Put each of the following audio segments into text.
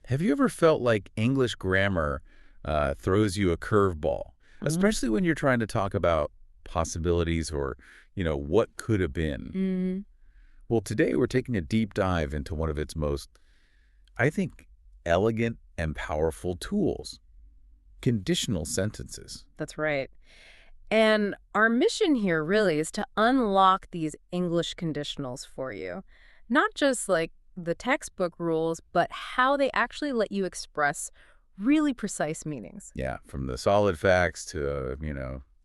Have you ever felt like English grammar throws you a curveball, especially when you're trying to talk about possibilities or, what could have been? Mm, Well, today we're taking a deep dive into one of its most, I think, elegant and powerful tools, conditional sentences. that's right. And our mission here really is to unlock these English conditionals for you. Not just like the textbook rules, but how they actually let you express really precise meanings. Yeah, from the solid facts to,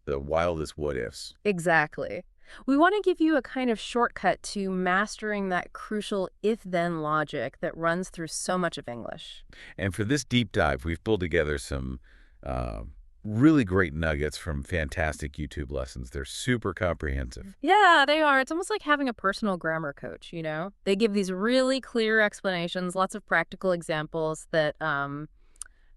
the wildest what ifs. Exactly. We want to give you a kind of shortcut to mastering that crucial if-then logic that runs through so much of English. And for this deep dive, we've pulled together some uh, really great nuggets from fantastic YouTube lessons. They're super comprehensive. Yeah, they are. It's almost like having a personal grammar coach, you know? They give these really clear explanations, lots of practical examples that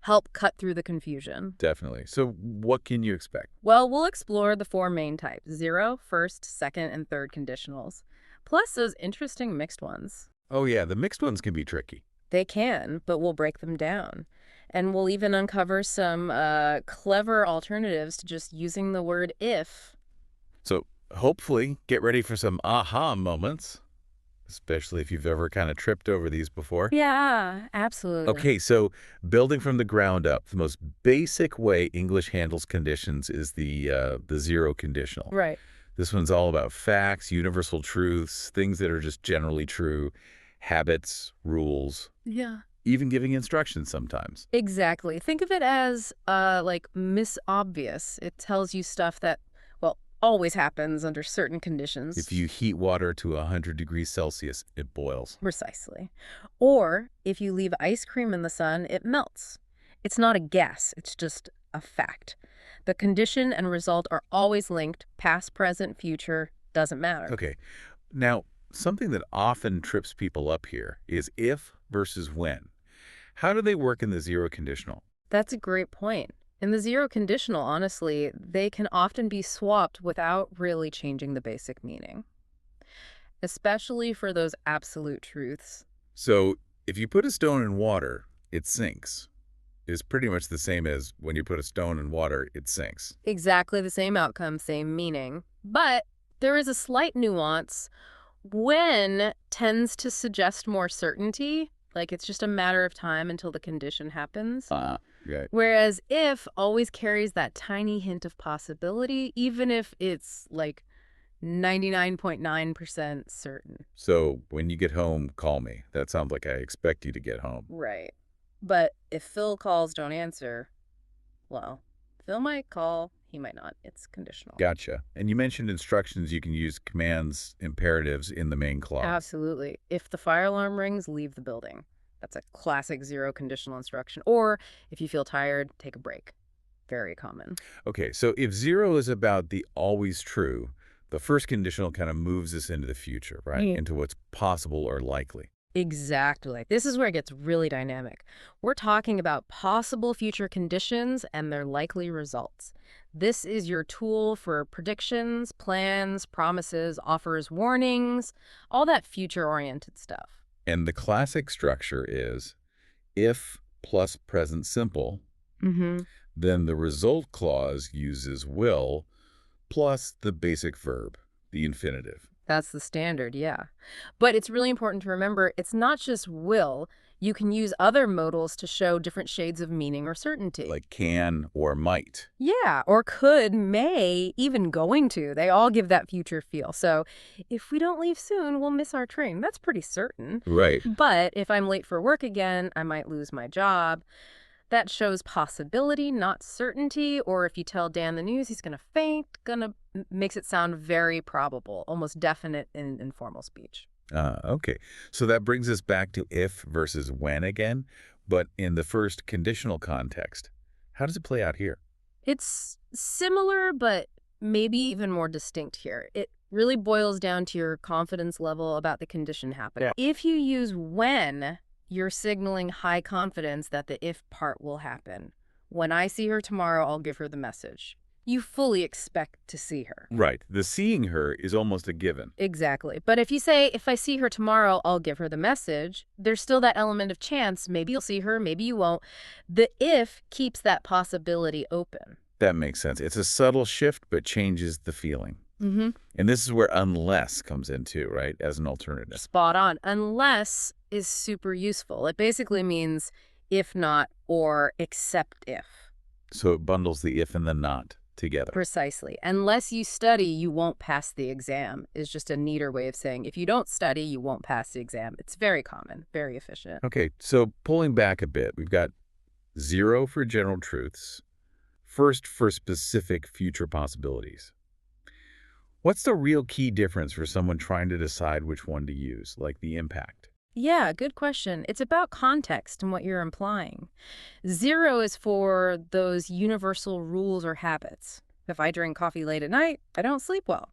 help cut through the confusion. Definitely. So what can you expect? Well, we'll explore the four main types: zero, first, second, and third conditionals, plus those interesting mixed ones. Oh, yeah, the mixed ones can be tricky. They can, but we'll break them down. And we'll even uncover some clever alternatives to just using the word if. So hopefully get ready for some aha moments, especially if you've ever kind of tripped over these before. Yeah, absolutely. Okay, so building from the ground up, the most basic way English handles conditions is the zero conditional. Right. This one's all about facts, universal truths, things that are just generally true, habits, rules, Yeah. even giving instructions sometimes. Exactly. Think of it as like Miss Obvious. It tells you stuff that, well, always happens under certain If conditions. you heat water to 100 degrees Celsius, it boils. Precisely. Or if you leave ice cream in the sun, it melts. It's not a guess, it's just a fact. The condition and result are always linked, past, present, future, doesn't matter. Okay, now something that often trips people up here is if versus when. How do they work in the zero conditional? That's a great point. In the zero conditional, honestly, they can often be swapped without really changing the basic meaning, especially for those absolute truths. So if you put a stone in water, it sinks. Is pretty much the same as when you put a stone in water, it sinks. Exactly the same outcome, same meaning. But there is a slight nuance. When tends to suggest more certainty, like it's just a matter of time until the condition happens. Right. Whereas if always carries that tiny hint of possibility, even if it's like 99.9% certain. So when you get home, call me. That sounds like I expect you to get home. Right. But if Phil calls, don't answer, well, Phil might call, he might not. It's conditional. Gotcha. And you mentioned instructions. You can use commands, imperatives in the main clause. Absolutely. If the fire alarm rings, leave the building. That's a classic zero conditional instruction. Or if you feel tired, take a break. Very common. Okay, so if zero is about the always true, the first conditional kind of moves us into the future, right? Yeah. Into what's possible or likely. Exactly. This is where it gets really dynamic. We're talking about possible future conditions and their likely results. This is your tool for predictions, plans, promises, offers, warnings, all that future-oriented stuff. And the classic structure is if plus present simple, Mm-hmm. then the result clause uses will plus the basic verb, the infinitive. That's the standard, yeah. But it's really important to remember it's not just will. You can use other modals to show different shades of meaning or certainty. Like can or might. Yeah, or could, may, even going to. They all give that future feel. So if we don't leave soon, we'll miss our train. That's pretty certain. Right. But if I'm late for work again, I might lose my job. That shows possibility, not certainty. Or if you tell Dan the news, he's going to faint, makes it sound very probable, almost definite in informal speech. Okay. So that brings us back to if versus when again, but in the first conditional context. How does it play out here? It's similar, but maybe even more distinct here. It really boils down to your confidence level about the condition happening. Yeah. If you use when, you're signaling high confidence that the if part will happen. When I see her tomorrow, I'll give her the message. You fully expect to see her. Right. The seeing her is almost a given. Exactly. But if you say, if I see her tomorrow, I'll give her the message, there's still that element of chance. Maybe you'll see her, maybe you won't. The if keeps that possibility open. That makes sense. It's a subtle shift, but changes the feeling. Mm-hmm. And this is where unless comes in too, right, as an alternative. Spot on. Unless is super useful. It basically means if not or except if. So it bundles the if and the not together. Precisely. Unless you study, you won't pass the exam is just a neater way of saying if you don't study, you won't pass the exam. It's very common, very efficient. Okay, so pulling back a bit, we've got 0 for general truths, first for specific future possibilities. What's the real key difference for someone trying to decide which one to use, like the impact? Yeah, good question. It's about context and what you're implying. 0 is for those universal rules or habits. If I drink coffee late at night, I don't sleep well.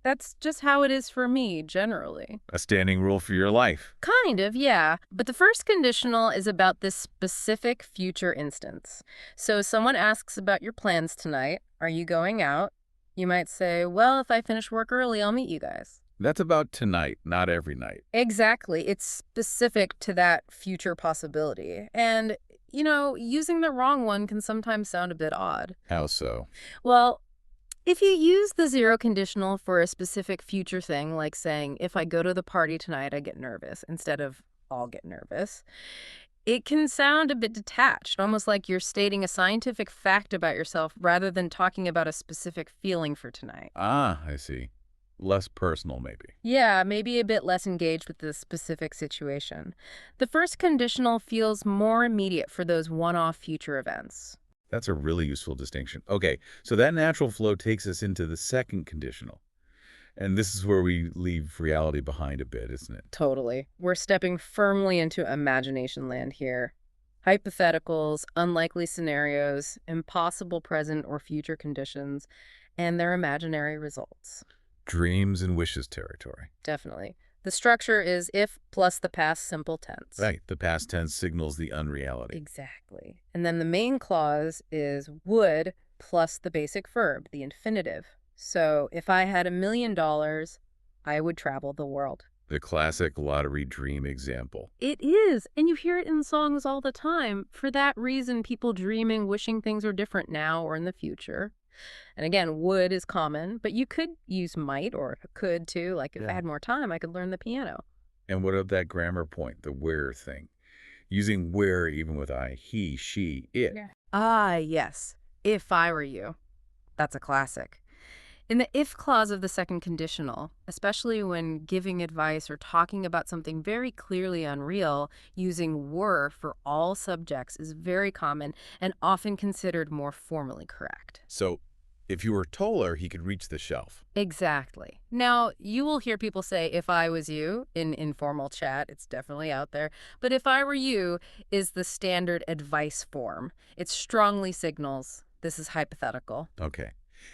That's just how it is for me, generally. A standing rule for your life. Kind of, yeah. But the first conditional is about this specific future instance. So someone asks about your plans tonight. Are you going out? You might say, well, if I finish work early, I'll meet you guys. That's about tonight, not every night. Exactly. It's specific to that future possibility. And, using the wrong one can sometimes sound a bit odd. How so? Well, if you use the 0 conditional for a specific future thing, like saying, if I go to the party tonight, I get nervous, instead of I'll get nervous, it can sound a bit detached, almost like you're stating a scientific fact about yourself rather than talking about a specific feeling for tonight. Ah, I see. Less personal, maybe. Yeah, maybe a bit less engaged with the specific situation. The first conditional feels more immediate for those one-off future events. That's a really useful distinction. Okay, so that natural flow takes us into the second conditional. And this is where we leave reality behind a bit, isn't it? Totally. We're stepping firmly into imagination land here. Hypotheticals, unlikely scenarios, impossible present or future conditions, and their imaginary results. Dreams and wishes territory. Definitely. The structure is if plus the past simple tense. Right, the past tense signals the unreality. Exactly. And then the main clause is would plus the basic verb, the infinitive. So if I had $1,000,000, I would travel the world. The classic lottery dream example. It is. And you hear it in songs all the time. For that reason, people dreaming, wishing things were different now or in the future. And again, would is common, but you could use might or could too. Like if I had more time, I could learn the piano. And what of that grammar point, the where thing? Using where even with I, he, she, it. Yeah. Ah, yes. If I were you. That's a classic. In the if clause of the second conditional, especially when giving advice or talking about something very clearly unreal, using were for all subjects is very common and often considered more formally correct. So if you were taller, he could reach the shelf. Exactly. Now, you will hear people say, if I was you, in informal chat, it's definitely out there, but if I were you is the standard advice form. It strongly signals this is hypothetical. Okay.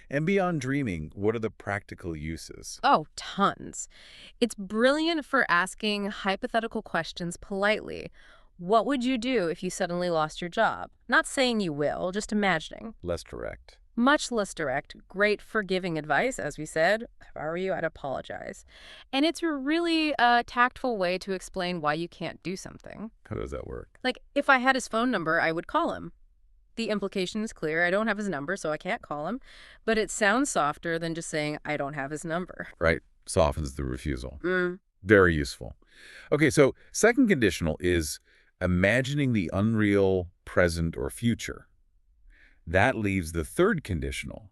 And beyond dreaming, what are the practical uses? Oh, tons. It's brilliant for asking hypothetical questions politely. What would you do if you suddenly lost your job? Not saying you will, just imagining. Less direct. Much less direct, great for giving advice, as we said. If I were you, I'd apologize. And it's a really tactful way to explain why you can't do something. How does that work? Like, if I had his phone number, I would call him. The implication is clear. I don't have his number, so I can't call him. But it sounds softer than just saying, I don't have his number. Right. Softens the refusal. Mm. Very useful. Okay, so second conditional is imagining the unreal present or future. That leaves the third conditional,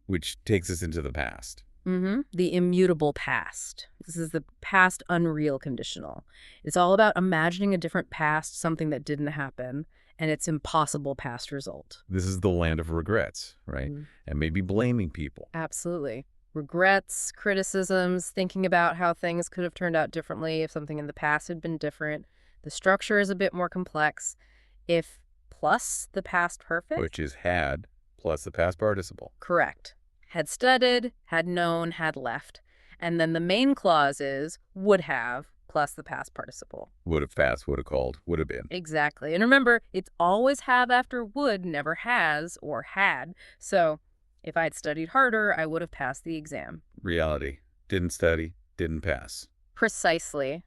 which takes us into the past. The immutable past. This is the past unreal conditional. It's all about imagining a different past, something that didn't happen, and its impossible past result. This is the land of regrets, right? And maybe blaming people. Absolutely. Regrets, criticisms, thinking about how things could have turned out differently if something in the past had been different. The structure is a bit more complex. If plus the past perfect. Which is had plus the past participle. Correct. Had studied, had known, had left. And then the main clause is would have plus the past participle. Would have passed, would have called, would have been. Exactly. And remember, it's always have after would, never has or had. So if I'd studied harder, I would have passed the exam. Reality. Didn't study, didn't pass. Precisely.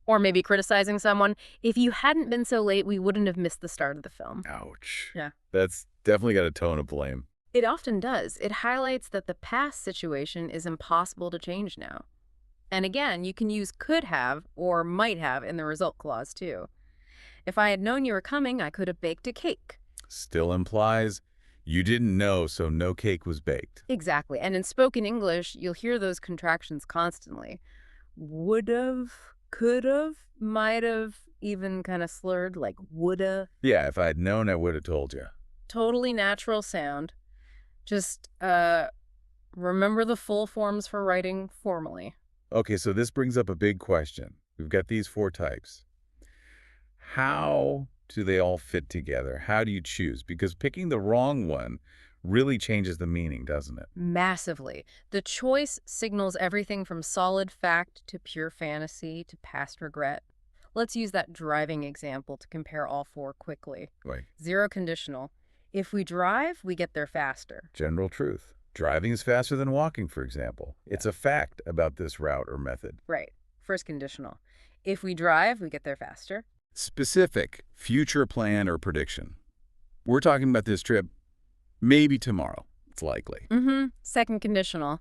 Or maybe criticizing someone. If you hadn't been so late, we wouldn't have missed the start of the film. Ouch. Yeah. That's definitely got a tone of blame. It often does. It highlights that the past situation is impossible to change now. And again, you can use could have or might have in the result clause too. If I had known you were coming, I could have baked a cake. Still implies you didn't know, so no cake was baked. Exactly. And in spoken English, you'll hear those contractions constantly. Would've, could've, might've, even kind of slurred like woulda. Yeah, if I had known, I would have told you. Totally natural sound. Just remember the full forms for writing formally. Okay, so this brings up a big question. We've got these 4 types. How do they all fit together? How do you choose? Because picking the wrong one really changes the meaning, doesn't it? Massively. The choice signals everything from solid fact to pure fantasy to past regret. Let's use that driving example to compare all 4 quickly. Right. Zero conditional. If we drive, we get there faster. General truth. Driving is faster than walking, for example. It's a fact about this route or method. Right. First conditional. If we drive, we get there faster. Specific, future plan or prediction. We're talking about this trip maybe tomorrow. It's likely. Second conditional.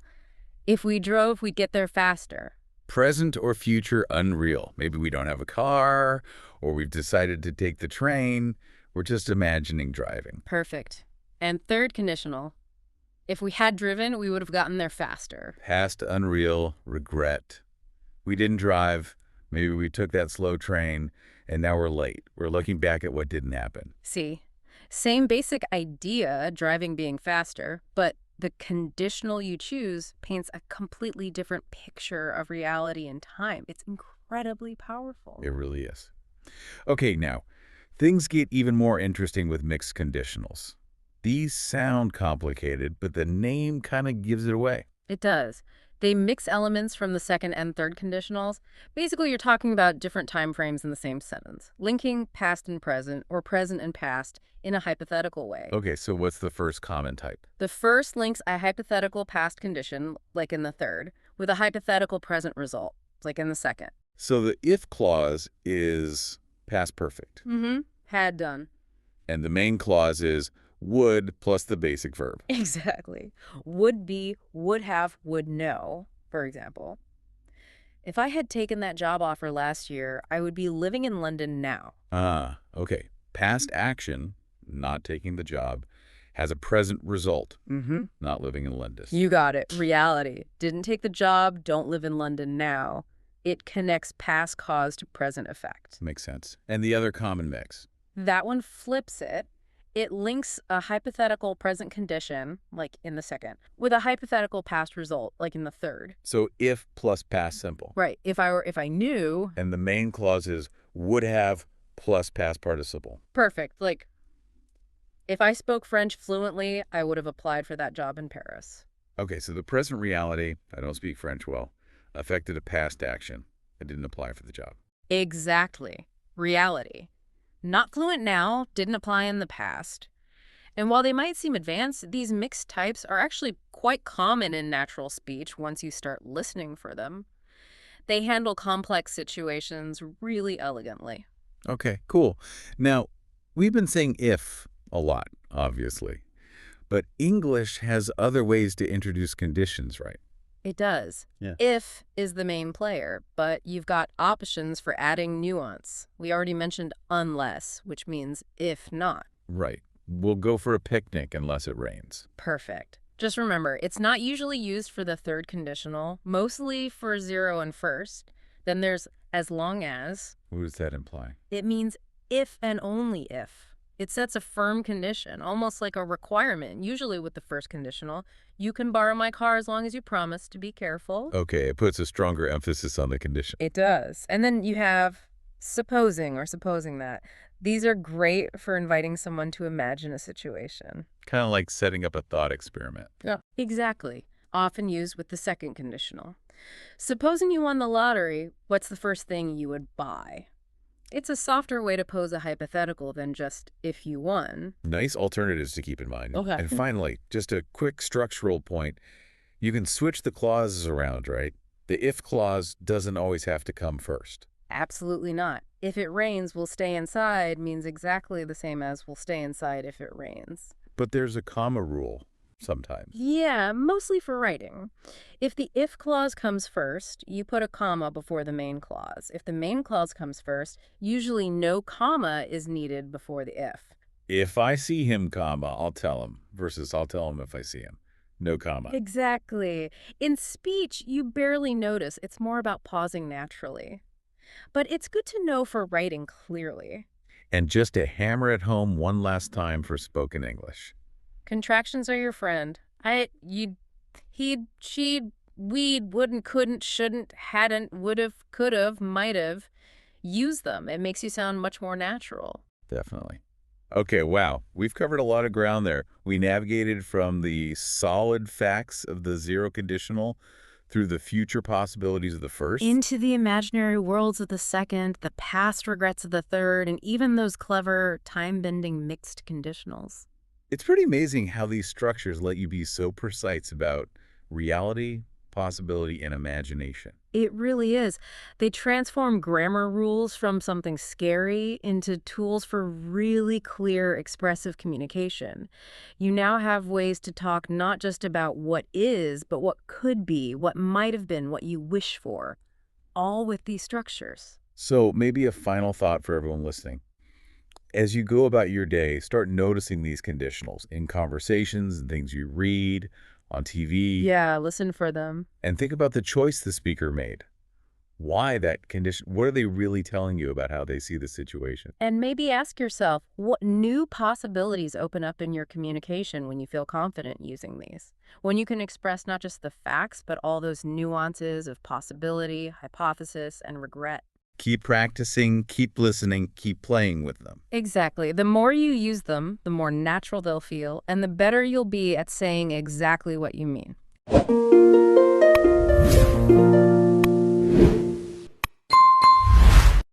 If we drove, we'd get there faster. Present or future unreal. Maybe we don't have a car, or we've decided to take the train. We're just imagining driving. Perfect. And third conditional. If we had driven, we would have gotten there faster. Past unreal, regret. We didn't drive. Maybe we took that slow train, and now we're late. We're looking back at what didn't happen. See, same basic idea, driving being faster, but the conditional you choose paints a completely different picture of reality and time. It's incredibly powerful. It really is. Okay, now, things get even more interesting with mixed conditionals. These sound complicated, but the name kind of gives it away. It does. They mix elements from the second and third conditionals. Basically, you're talking about different time frames in the same sentence, linking past and present, or present and past, in a hypothetical way. Okay, so what's the first common type? The first links a hypothetical past condition, like in the third, with a hypothetical present result, like in the second. So the if clause is past perfect. Had done. And the main clause is would plus the basic verb. Exactly. Would be, would have, would know, for example. If I had taken that job offer last year, I would be living in London now. Ah, okay. Past action, not taking the job, has a present result, not living in London. You got it. Reality. Didn't take the job, don't live in London now. It connects past cause to present effect. Makes sense. And the other common mix? That one flips it. It links a hypothetical present condition, like in the second, with a hypothetical past result, like in the third. So if plus past simple. Right. If I knew. And the main clause is would have plus past participle. Perfect. Like, if I spoke French fluently, I would have applied for that job in Paris. Okay, so the present reality, I don't speak French well, affected a past action. I didn't apply for the job. Exactly. Reality. Not fluent now, didn't apply in the past. And while they might seem advanced, these mixed types are actually quite common in natural speech once you start listening for them. They handle complex situations really elegantly. Okay, cool. Now, we've been saying if a lot, obviously. But English has other ways to introduce conditions, right? It does. Yeah. If is the main player, but you've got options for adding nuance. We already mentioned unless, which means if not. Right. We'll go for a picnic unless it rains. Perfect. Just remember, it's not usually used for the third conditional, mostly for zero and first. Then there's as long as. What does that imply? It means if and only if. It sets a firm condition, almost like a requirement, usually with the first conditional. You can borrow my car as long as you promise to be careful. Okay, it puts a stronger emphasis on the condition. It does. And then you have supposing or supposing that. These are great for inviting someone to imagine a situation. Kind of like setting up a thought experiment. Yeah. Exactly. often used with the second conditional. Supposing you won the lottery, what's the first thing you would buy? It's a softer way to pose a hypothetical than just if you won. Nice alternatives to keep in mind. Okay. And finally, just a quick structural point. You can switch the clauses around, right? The if clause doesn't always have to come first. Absolutely not. If it rains, we'll stay inside means exactly the same as we'll stay inside if it rains. But there's a comma rule sometimes. Yeah, mostly for writing. If the if clause comes first, you put a comma before the main clause. If the main clause comes first, usually no comma is needed before the if. If I see him, comma, I'll tell him, versus I'll tell him if I see him. No comma. Exactly. In speech, you barely notice. It's more about pausing naturally. But it's good to know for writing clearly. And just to hammer it home one last time for spoken English. Contractions are your friend. You'd, he'd, she'd, we'd, wouldn't, couldn't, shouldn't, hadn't, would've, could've, might've. Use them. It makes you sound much more natural. Definitely. Okay, wow. We've covered a lot of ground there. We navigated from the solid facts of the zero conditional through the future possibilities of the first. Into the imaginary worlds of the second, the past regrets of the third, and even those clever, time-bending mixed conditionals. It's pretty amazing how these structures let you be so precise about reality, possibility, and imagination. It really is. They transform grammar rules from something scary into tools for really clear, expressive communication. You now have ways to talk not just about what is, but what could be, what might have been, what you wish for, all with these structures. So maybe a final thought for everyone listening. As you go about your day, start noticing these conditionals in conversations and things you read, on TV. Yeah, listen for them. And think about the choice the speaker made. Why that condition? What are they really telling you about how they see the situation? And maybe ask yourself, what new possibilities open up in your communication when you feel confident using these? When you can express not just the facts, but all those nuances of possibility, hypothesis, and regret. Keep practicing, keep listening, keep playing with them. Exactly. The more you use them, the more natural they'll feel, and the better you'll be at saying exactly what you mean.